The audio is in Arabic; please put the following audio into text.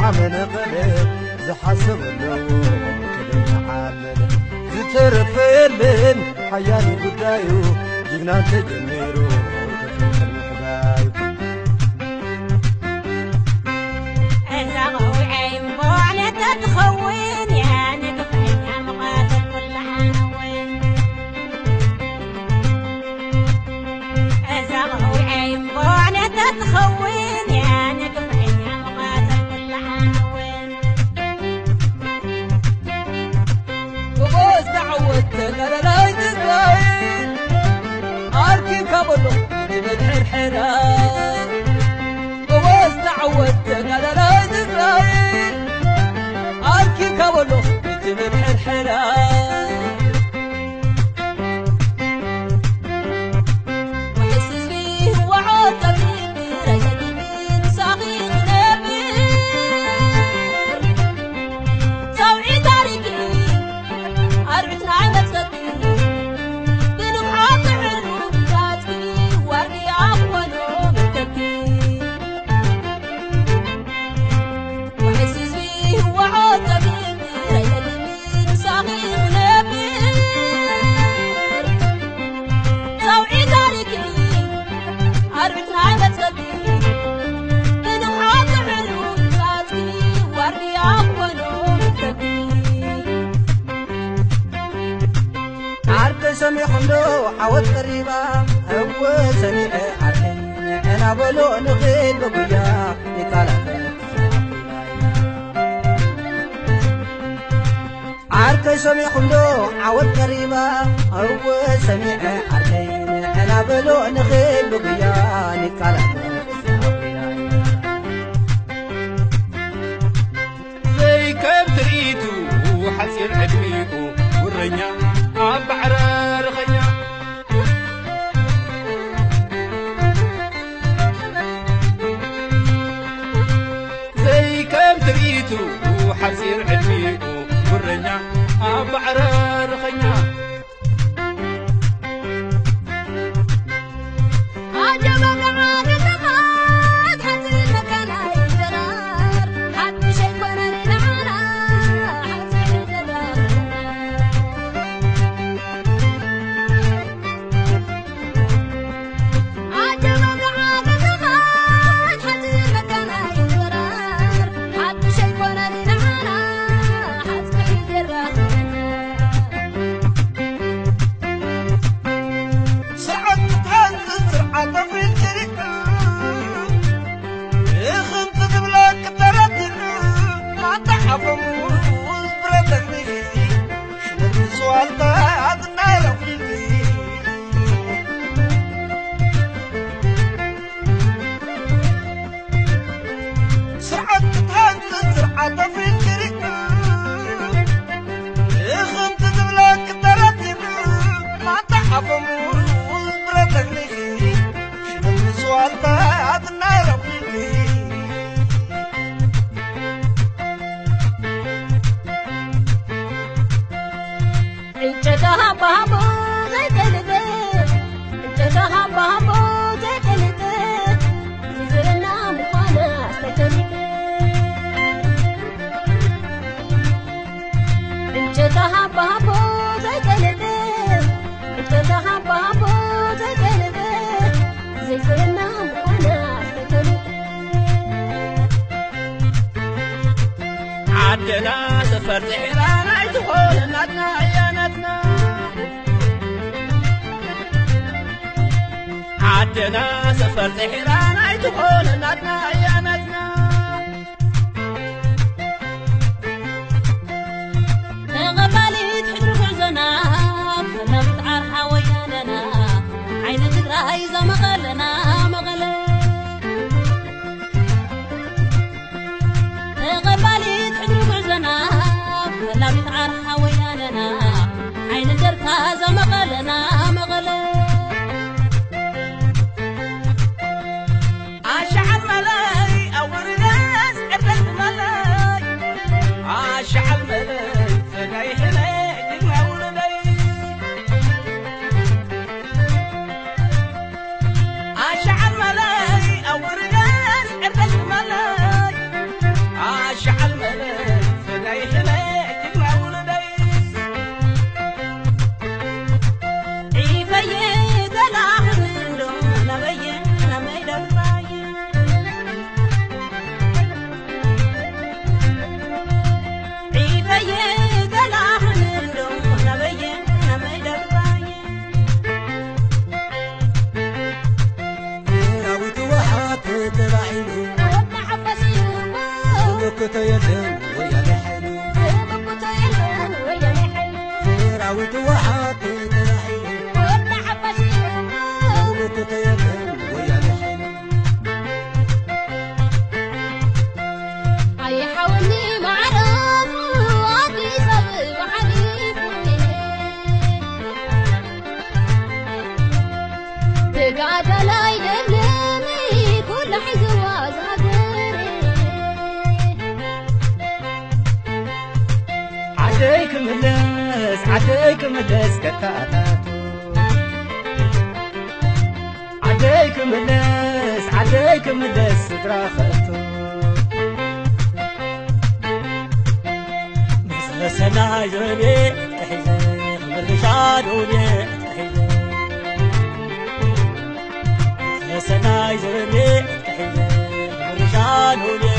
عمنا بلد زحسب له كلنا عامل زترفلن حياني بدايو جبنا تجميرو كفيك الحبايب أزغوا عين بوعلة تتخون يعني كفين يا مقاتل كل حنوين أزغوا عين بوعلة تتخون يعني كفين يا مقاتل كل حنوين وبوس تعودت لا لا يتزاين أركي كبلو جبت حرحرة وبوس تعودت لا لا يتزاين أركي كبلو جبت حرحرة وحسس فيه وعود طبيبي رجل يمين صغير نبيل سوعي تاريخي أربعة عامات صديق بنو حاطع الروم ذاتي وردي أخوانه متكي وحسس فيه وعود طبيبي رجل يمين صغير نبيل سوعي تاريخي أربعة عامات صديق بنو حاطع الروم ذاتي وردي أخوانه متكي عرض سمي حمدو حوت قريبا هو سمي عرضين انا بلو نغيل بقيا نقالا عرض سمي حمدو حوت قريبا هو سمي عرضين انا بلو نغيل بقيا نقالا زي كم تريدو حسين عدميكو والرنيا بعرر خيا زي كم تريدو حسين عدميكو والرنيا بعرر خيا عدنا سفر زحيرانا يدخل نادنا عيانتنا عدنا سفر زحيرانا يدخل نادنا عيانتنا غبالي تحضر عزنا فلبت عرحة وياننا عين تقرأ إذا مغلنا مغلنا زلنا مغلى عاشعل ملاي أول ناس عرفت ملاي عاشعل ملاي فقاي حلاي جمع ولدي عاشعل ملاي أول ناس عرفت ملاي عاشعل ملاي فقاي حلاي جمع ولدي كتيلهم ويا لحلو راوت وحاط تراعيهم كتيلهم ويا لحلو أي حولي معرض وعدي صبر وحليب تقعد لا يدلمي كل حزوة زهدري عديك ملس كتاتاتو عديك ملس دراختو مثل سناي زربي تحيزي مرشاد ولي تحيزي مثل سناي زربي تحيزي مرشاد ولي